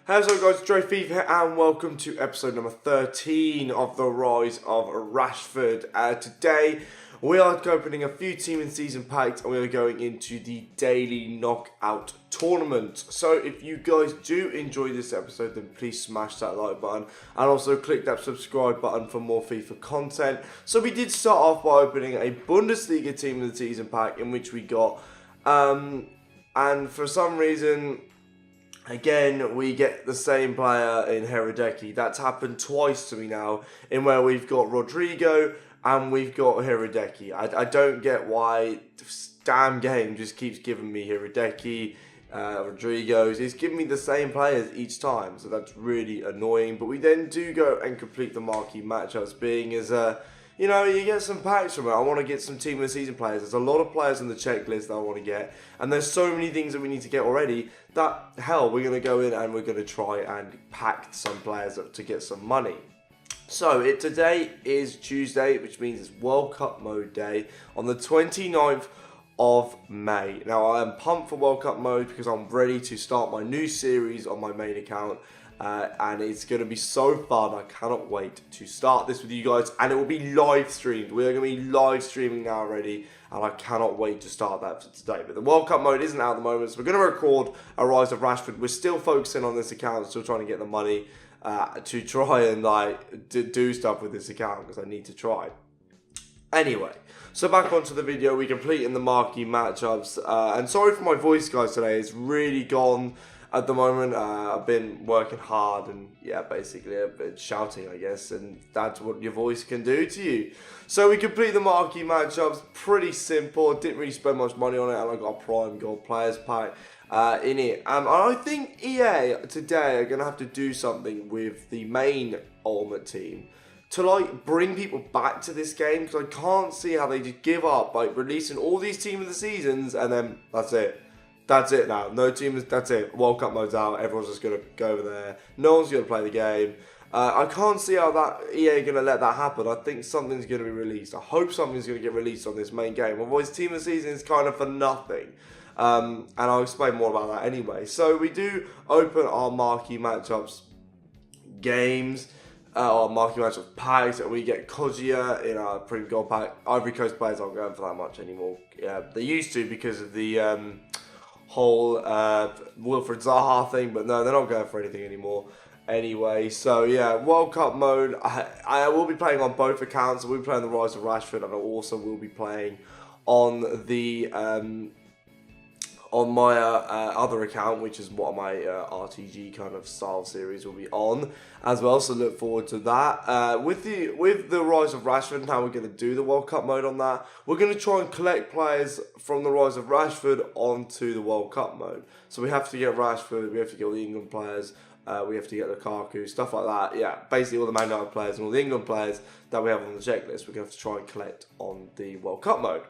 How's it going guys, Dre Fifa here and welcome to episode number 13 of the Rise of Rashford. Today we are opening a few team and season packs and we are going into the daily knockout tournament. So if you guys do enjoy this episode, then please smash that like button and also click that subscribe button for more FIFA content. So we did start off by opening a Bundesliga team of the season pack in which we got, and for some reason, again, we get the same player in Hiradecky. That's happened twice to me now, in where we've got Rodrigo and we've got Hiradecky. I don't get why this damn game just keeps giving me Hiradecky, Rodrigo's. It's giving me the same players each time, so that's really annoying. But we then do go and complete the marquee matchups, being as you know, you get some packs from it. I want to get some team of the season players. There's a lot of players on the checklist that I want to get. And there's so many things that we need to get already that, hell, we're going to go in and we're going to try and pack some players up to get some money. So, today is Tuesday, which means it's World Cup mode day on the 29th of May. Now, I am pumped for World Cup mode because I'm ready to start my new series on my main account. And it's going to be so fun. I cannot wait to start this with you guys, and it will be live streamed. We are going to be live streaming now already, and I cannot wait to start that for today. But the World Cup mode isn't out at the moment, so we're going to record a Rise of Rashford. We're still focusing on this account, still trying to get the money to try and do stuff with this account because I need to try. Anyway, so back onto the video, we're completing the marquee matchups, and sorry for my voice, guys. Today it's really gone. At the moment, I've been working hard and, yeah, basically a bit shouting, I guess, and that's what your voice can do to you. So we complete the marquee matchups, pretty simple, didn't really spend much money on it, and I got a Prime Gold Players Pack in it. And I think EA today are going to have to do something with the main Ultimate Team to, like, bring people back to this game, because I can't see how they just give up, like, releasing all these Team of the Seasons, and then that's it. That's it now. No team is. That's it. World Cup mode's out. Everyone's just going to go over there. No one's going to play the game. I can't see how that EA are going to let that happen. I think something's going to be released. I hope something's going to get released on this main game. Otherwise, Team of the Season is kind of for nothing. And I'll explain more about that anyway. So we do open our marquee matchups games. Our marquee matchups packs. And we get Kojia in our Premium Gold Pack. Ivory Coast players aren't going for that much anymore. Yeah, they used to because of the whole Wilfred Zaha thing, but no, they're not going for anything anymore anyway. So yeah, World Cup mode, I will be playing on both accounts. I will be playing the Rise of Rashford, and I also will be playing on the on my other account, which is what my RTG kind of style series will be on as well. So look forward to that. With the Rise of Rashford and how we're going to do the World Cup mode on that, we're going to try and collect players from the Rise of Rashford onto the World Cup mode. So we have to get Rashford, we have to get all the England players, we have to get Lukaku, stuff like that. Yeah, basically all the Man United players and all the England players that we have on the checklist, we're going to have to try and collect on the World Cup mode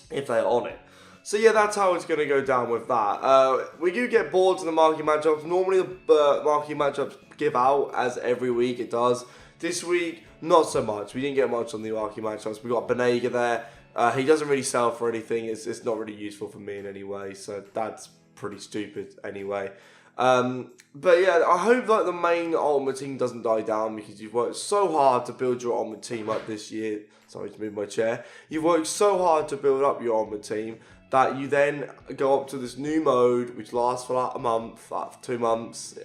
if they are on it. So yeah, that's how it's going to go down with that. We do get boards in the marquee matchups. Normally the marquee matchups give out as every week it does. This week, not so much. We didn't get much on the marquee matchups. We got Banega there. He doesn't really sell for anything. It's not really useful for me in any way. So that's pretty stupid anyway. But yeah, I hope that the main Ultimate Team doesn't die down because you've worked so hard to build your Ultimate Team up this year. Sorry to move my chair. You've worked so hard to build up your Ultimate Team that you then go up to this new mode, which lasts for like a month, like 2 months,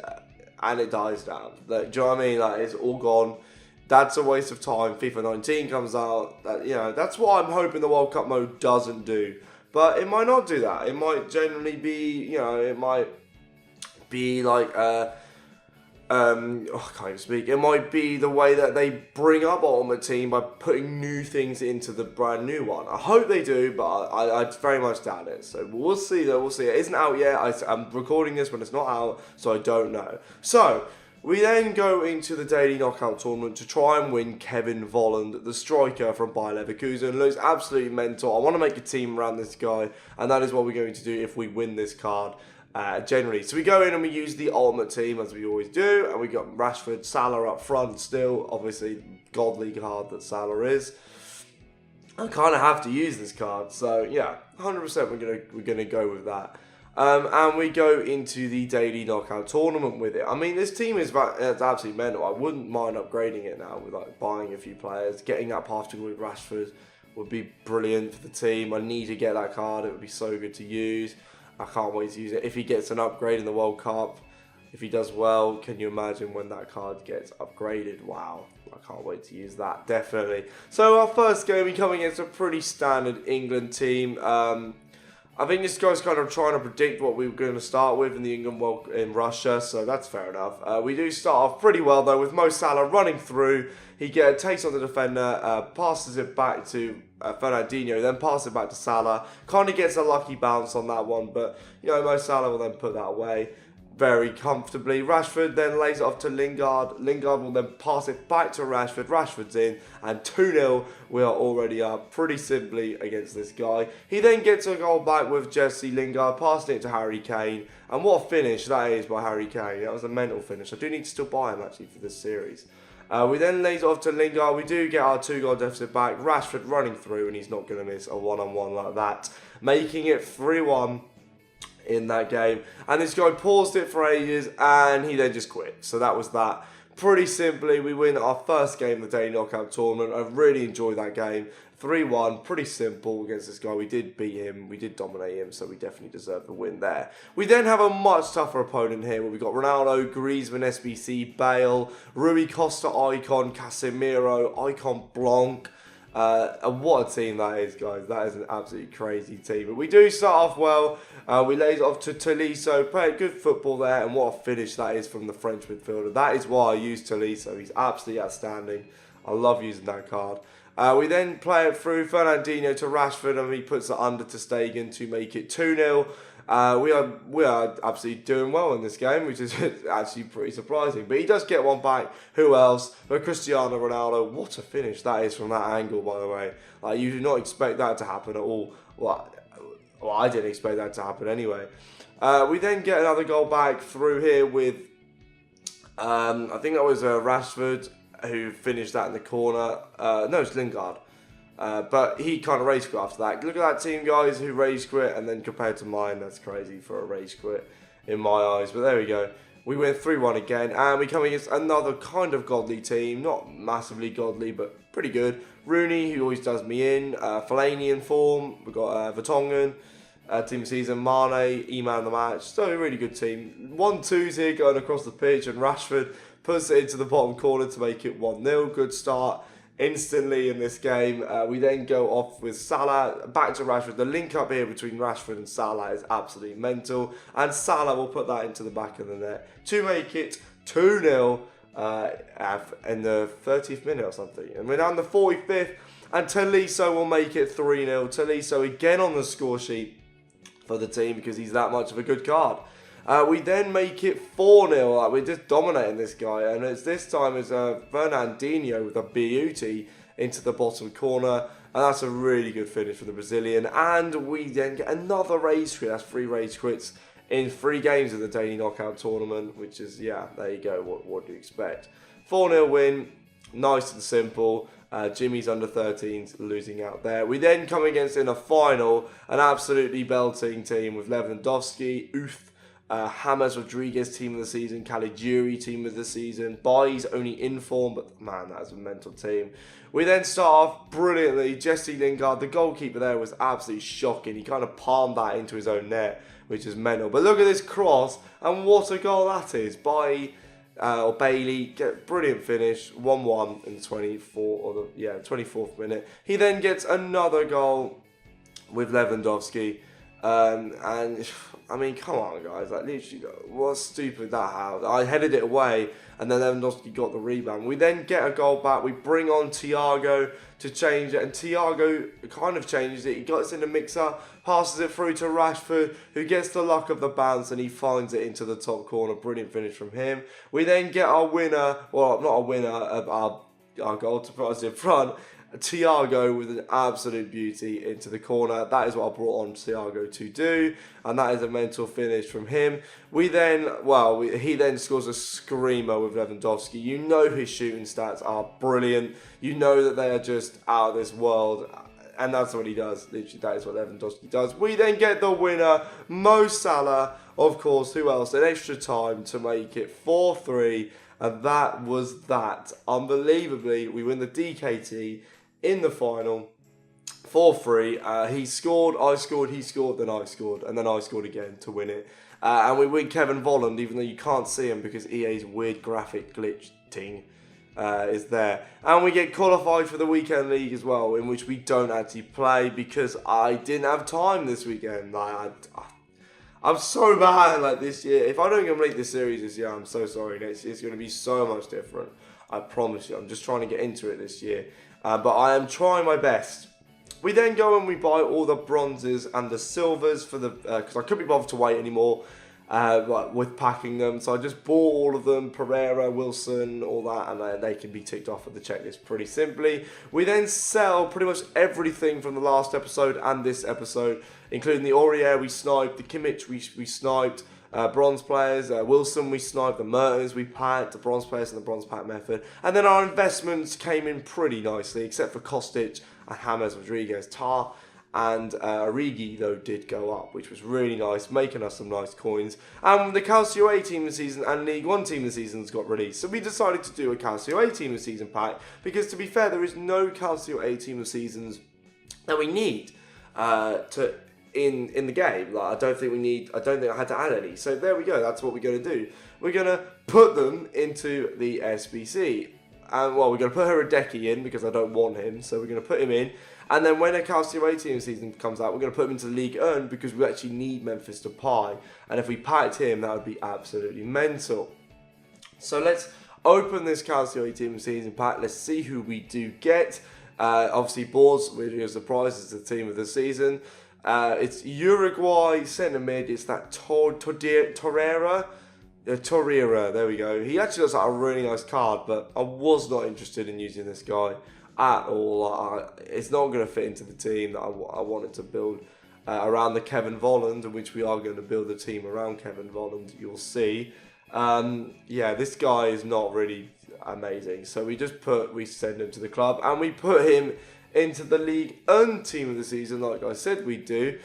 and it dies down. Like, do you know what I mean? Like, it's all gone. That's a waste of time. FIFA 19 comes out. You know, that's what I'm hoping the World Cup mode doesn't do. But it might not do that. It might generally be, you know, it might be like, I can't even speak. It might be the way that they bring up Ultimate Team by putting new things into the brand new one. I hope they do, but I very much doubt it. So we'll see though, we'll see. It isn't out yet. I'm recording this when it's not out, so I don't know. So we then go into the daily knockout tournament to try and win Kevin Volland, the striker from Bayer Leverkusen. Looks absolutely mental. I want to make a team around this guy, and that is what we're going to do if we win this card. Generally. So we go in and we use the Ultimate Team as we always do, and we got Rashford, Salah up front still, obviously godly card that Salah is. I kind of have to use this card, so yeah, 100% we're gonna go with that. And we go into the daily knockout tournament with it. I mean, this team is it's absolutely mental. I wouldn't mind upgrading it now with like buying a few players. Getting that path to with Rashford would be brilliant for the team. I need to get that card. It would be so good to use. I can't wait to use it. If he gets an upgrade in the World Cup, if he does well, can you imagine when that card gets upgraded? Wow, I can't wait to use that, definitely. So our first game, we come against a pretty standard England team. I think this guy's kind of trying to predict what we were going to start with in the England World in Russia, so that's fair enough. We do start off pretty well though with Mo Salah running through. He takes on the defender, passes it back to Fernandinho, then passes it back to Salah. Kind of gets a lucky bounce on that one, but you know Mo Salah will then put that away very comfortably. Rashford then lays it off to Lingard. Lingard will then pass it back to Rashford. Rashford's in, and 2-0. We are already up pretty simply against this guy. He then gets a goal back with Jesse Lingard, passing it to Harry Kane. And what a finish that is by Harry Kane. That was a mental finish. I do need to still buy him actually for this series. We then lays it off to Lingard. We do get our 2-goal deficit back. Rashford running through, and he's not going to miss a one-on-one like that, making it 3-1. In that game, and this guy paused it for ages and he then just quit. So that was that. Pretty simply, we win our first game of the daily knockout tournament. I really enjoyed that game. 3-1, pretty simple against this guy. We did beat him, we did dominate him, so we definitely deserve the win there. We then have a much tougher opponent here where we've got Ronaldo, Griezmann, SBC, Bale, Rui Costa, Icon, Casemiro, Icon Blanc. And what a team that is, guys. That is an absolutely crazy team. But we do start off well. We laid it off to Tolisso. Played good football there. And what a finish that is from the French midfielder. That is why I use Tolisso. He's absolutely outstanding. I love using that card. We then play it through Fernandinho to Rashford. And he puts it under to Stegen to make it 2-0. We are absolutely doing well in this game, which is actually pretty surprising. But he does get one back. Who else? But Cristiano Ronaldo. What a finish that is from that angle, by the way. Like, you do not expect that to happen at all. Well, I didn't expect that to happen anyway. We then get another goal back through here with, I think that was Rashford who finished that in the corner. No, it's Lingard. But he kind of rage quit after that. Look at that team, guys, who rage quit, and then compared to mine, that's crazy for a rage quit in my eyes. But there we go. We win 3-1 again, and we come against another kind of godly team. Not massively godly, but pretty good. Rooney, who always does me in. Fellaini in form. We've got Vertonghen, team of season. Mane, E-man of the match. So a really good team. 1-2s here going across the pitch, and Rashford puts it into the bottom corner to make it 1-0. Good start. Instantly in this game. We then go off with Salah, back to Rashford. The link up here between Rashford and Salah is absolutely mental, and Salah will put that into the back of the net to make it 2-0 in the 30th minute or something. And we're down the 45th, and Tolisso will make it 3-0. Tolisso again on the score sheet for the team because he's that much of a good card. We then make it 4-0. Like, we're just dominating this guy. And it's this time it's Fernandinho with a beauty into the bottom corner. And that's a really good finish for the Brazilian. And we then get another rage quit. That's 3 rage quits in 3 games of the daily knockout tournament. Which is, yeah, there you go. What do you expect? 4-0 win. Nice and simple. Jimmy's under 13s losing out there. We then come against in a final an absolutely belting team with Lewandowski, James Rodriguez team of the season, Caligiuri team of the season, Bailly's only in form, but man, that is a mental team. We then start off brilliantly. Jesse Lingard, the goalkeeper there, was absolutely shocking. He kind of palmed that into his own net, which is mental. But look at this cross, and what a goal that is by Bailey. Brilliant finish, 1-1 in the 24th minute. He then gets another goal with Lewandowski. And I mean, come on, guys! Like, literally, what stupid that how I headed it away, and then Lewandowski got the rebound. We then get a goal back. We bring on Thiago to change it, and Thiago kind of changes it. He gets in the mixer, passes it through to Rashford, who gets the luck of the bounce, and he finds it into the top corner. Brilliant finish from him. We then get our winner, well, not a winner of our goal to put us in front. Thiago with an absolute beauty into the corner. That is what I brought on Thiago to do, and that is a mental finish from him. He then scores a screamer with Lewandowski. You know his shooting stats are brilliant. You know that they are just out of this world. And that's what he does. Literally, that is what Lewandowski does. We then get the winner, Mo Salah. Of course, who else? An extra time to make it 4-3. And that was that. Unbelievably, we win the DKT in the final. 4-3. He scored, I scored, he scored, then I scored. And then I scored again to win it. And we win Kevin Volland, even though you can't see him because EA's weird graphic glitch thing is there. And we get qualified for the weekend league as well, in which we don't actually play because I didn't have time this weekend. I'm so bad this year. If I don't complete this series this year, I'm so sorry. It's going to be so much different. I promise you. I'm just trying to get into it this year. But I am trying my best. We then go and we buy all the bronzes and the silvers for the because I couldn't be bothered to wait anymore with packing them. So I just bought all of them, Pereira, Wilson, all that, and they can be ticked off of the checklist pretty simply. We then sell pretty much everything from the last episode and this episode, including the Aurier we sniped, the Kimmich we sniped, bronze players, Wilson we sniped, the Mertens we packed, the bronze players and the bronze pack method. And then our investments came in pretty nicely, except for Kostic and James Rodriguez. Tar and Origi, though, did go up, which was really nice, making us some nice coins. And the Calcio A team of the season and League One team of the seasons got released. So we decided to do a Calcio A team of the season pack, because to be fair, there is no Calcio A team of the seasons that we need in the game. I don't think I had to add any. So there we go, that's what we're going to do. We're going to put them into the SBC. And, well, we're going to put Hradecky in because I don't want him. So we're going to put him in. And then when a Calcio A team season comes out, we're going to put him into League 1 because we actually need Memphis Depay. And if we packed him, that would be absolutely mental. So let's open this Calcio A team season pack. Let's see who we do get. Obviously, Boards, we're doing a surprise as the team of the season. It's Uruguay centre mid. It's that Torreira. Torreira, there we go. He actually looks like a really nice card, but I was not interested in using this guy at all. It's not going to fit into the team that I wanted to build around the Kevin Volland, in which we are going to build a team around Kevin Volland, you'll see. Yeah, this guy is not really amazing. So we send him to the club, and we put him into the League 1 team of the season, like I said we'd do.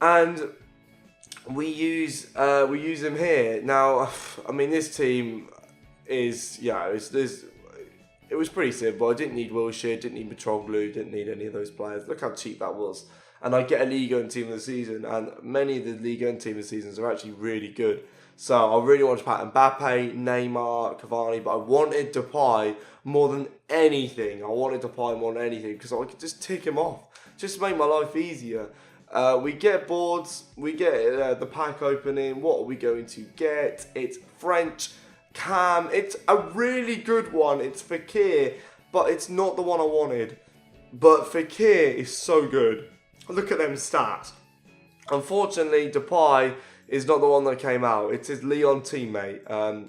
And we use him here. Now, I mean, this team is, it was pretty simple. I didn't need Wilshere, didn't need Mitroglou, didn't need any of those players. Look how cheap that was. And I get a Ligue 1 team of the season, and many of the Ligue 1 team of the seasons are actually really good. So I really wanted to pack Mbappe, Neymar, Cavani, but I wanted Depay more than anything. Because I could just tick him off, just to make my life easier. We get boards, we get the pack opening. What are we going to get? It's French Cam. It's a really good one. It's Fekir, but it's not the one I wanted. But Fekir is so good. Look at them stats. Unfortunately, Depay is not the one that came out. It's his Leon teammate,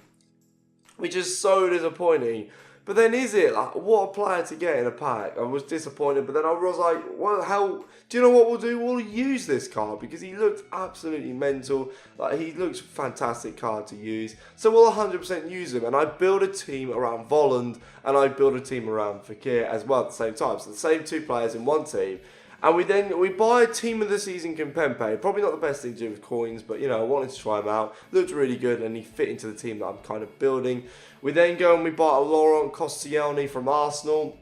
which is so disappointing. But then is it? What a player to get in a pack. I was disappointed, but then I was like, well, do you know what we'll do? We'll use this card because he looked absolutely mental. He looks a fantastic card to use. So we'll 100% use him. And I build a team around Volland, and I build a team around Fekir as well at the same time. So the same two players in one team. And we buy a team of the season Kimpembe. Probably not the best thing to do with coins, but I wanted to try him out. Looked really good, and he fit into the team that I'm kind of building. We then go and we buy a Laurent Koscielny from Arsenal.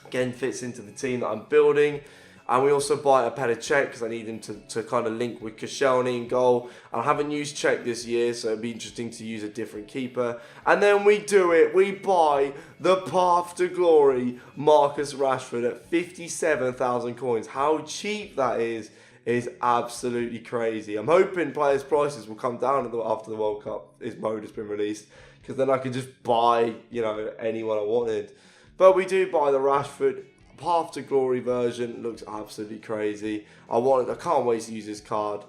Again, fits into the team that I'm building. And we also buy a Petr Cech because I need him to kind of link with Koscielny in goal. I haven't used Cech this year, so it'd be interesting to use a different keeper. And then we do it. We buy the path to glory, Marcus Rashford, at 57,000 coins. How cheap that is absolutely crazy. I'm hoping players' prices will come down after the World Cup. His mode has been released, because then I can just buy, anyone I wanted. But we do buy the Rashford Path to Glory version. Looks absolutely crazy. I can't wait to use this card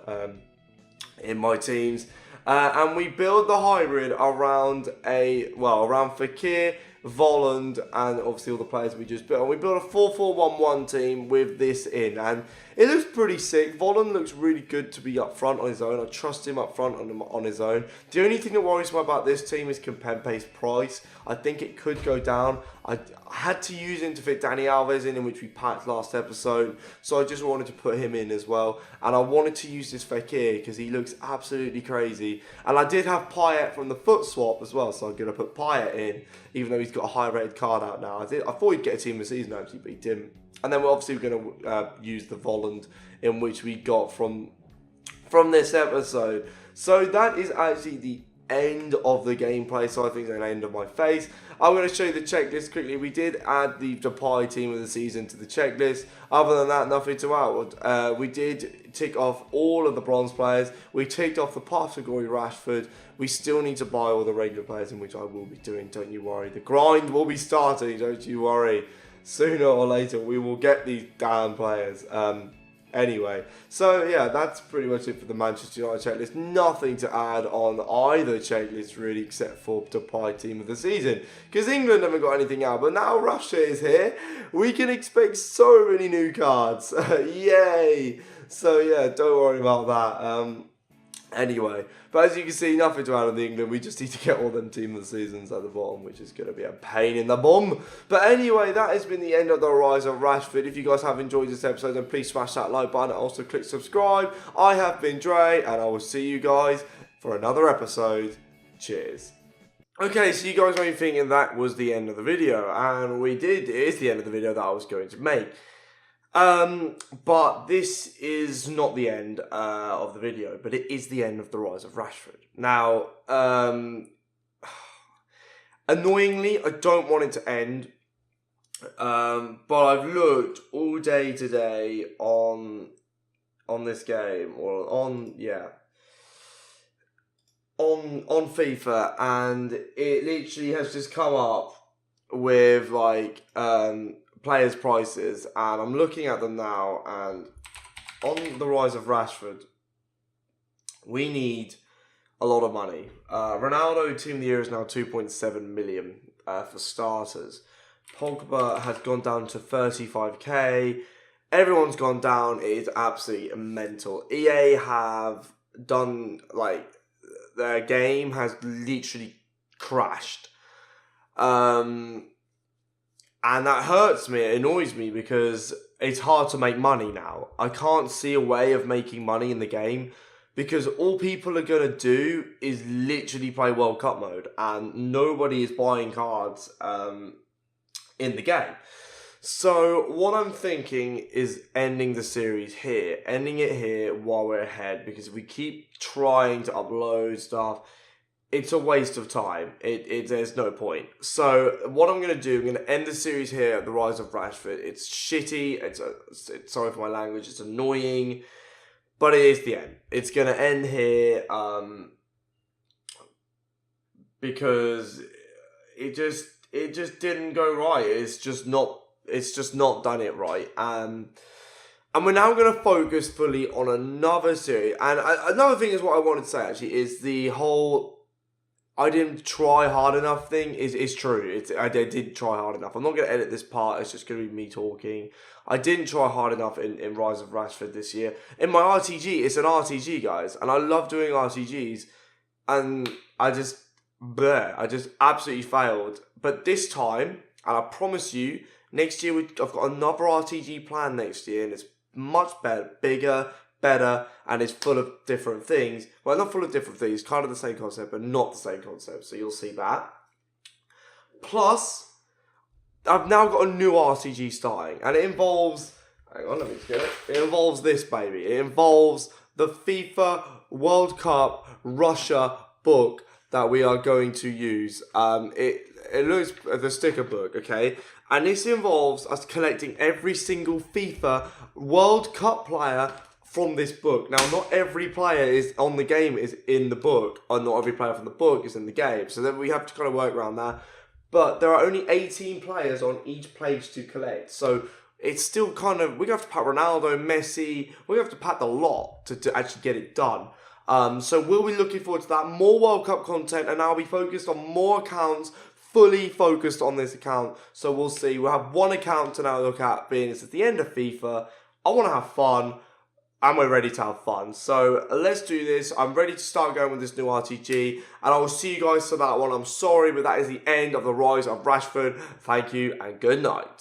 in my teams. And we build the hybrid around Fekir, Volland, and obviously all the players we just built. And we build a 4-4-1-1 team with this in. And It looks pretty sick. Volland looks really good to be up front on his own. I trust him up front on his own. The only thing that worries me about this team is Kempembe's price. I think it could go down. I had to use him to fit Dani Alves in which we packed last episode. So I just wanted to put him in as well. And I wanted to use this Fekir because he looks absolutely crazy. And I did have Payet from the foot swap as well. So I'm going to put Payet in, even though he's got a high rated card out now. I thought he'd get a team of the season actually, but he didn't. And then we're obviously going to use the Volland in which we got from this episode. So that is actually the end of the gameplay. So I think it's the end of my face. I'm going to show you the checklist quickly. We did add the Depay team of the season to the checklist. Other than that, nothing to add. We did tick off all of the bronze players. We ticked off the category Rashford. We still need to buy all the regular players, in which I will be doing. Don't you worry. The grind will be starting. Don't you worry. Sooner or later, we will get these damn players. Anyway, so yeah, that's pretty much it for the Manchester United checklist. Nothing to add on either checklist really, except for Depay team of the season, because England haven't got anything out. But now Russia is here, we can expect so many new cards. Yay! So yeah, don't worry about that. Anyway, but as you can see, nothing to add on the England. We just need to get all them team of the seasons at the bottom, which is going to be a pain in the bum. But anyway, that has been the end of the rise of Rashford. If you guys have enjoyed this episode, then please smash that like button and also click subscribe. I have been Dre, and I will see you guys for another episode. Cheers. Okay, so you guys might be thinking that was the end of the video, and it is the end of the video that I was going to make. But this is not the end of the video, but it is the end of the rise of Rashford. Now, annoyingly, I don't want it to end, but I've looked all day today on this game, or on FIFA, and it literally has just come up with like players' prices, and I'm looking at them now, and on the rise of Rashford, we need a lot of money. Ronaldo team of the year is now 2.7 million for starters. Pogba has gone down to 35k. Everyone's gone down. It is absolutely mental. EA have done, like, their game has literally crashed. And that hurts me, it annoys me, because it's hard to make money now. I can't see a way of making money in the game, because all people are going to do is literally play World Cup mode, and nobody is buying cards in the game. So what I'm thinking is ending the series here, ending it here while we're ahead, because if we keep trying to upload stuff, it's a waste of time. There's no point. So what I'm going to do, I'm going to end the series here at the rise of Rashford. It's shitty. It's sorry for my language. It's annoying, but it is the end. It's going to end here because it just didn't go right. It's just not done it right. And we're now going to focus fully on another series. And another thing is what I wanted to say actually is the whole I didn't try hard enough thing is true. I did try hard enough. I'm not going to edit this part. It's just going to be me talking. I didn't try hard enough in Rise of Rashford this year. In my RTG, it's an RTG, guys. And I love doing RTGs. And I just absolutely failed. But this time, and I promise you, next year I've got another RTG plan next year. And it's much better, bigger, better, and it's full of different things. Well, not full of different things, kind of the same concept, but not the same concept, so you'll see that. Plus, I've now got a new RTG starting, and it involves, hang on, let me just get it. It involves this, baby. It involves the FIFA World Cup Russia book that we are going to use. It looks at the sticker book, okay? And this involves us collecting every single FIFA World Cup player from this book. Now, not every player is on the game is in the book, or not every player from the book is in the game. So then we have to kind of work around that. But there are only 18 players on each page to collect. So it's still kind of, we have to pack Ronaldo, Messi, we have to pack the lot to actually get it done. So we'll be looking forward to that. More World Cup content, and I'll be focused on more accounts, fully focused on this account. So we'll see. We'll have one account to now look at, being it's at the end of FIFA. I want to have fun, and we're ready to have fun. So let's do this. I'm ready to start going with this new RTG, and I will see you guys for that one. I'm sorry, but that is the end of the rise of Rashford. Thank you, and good night.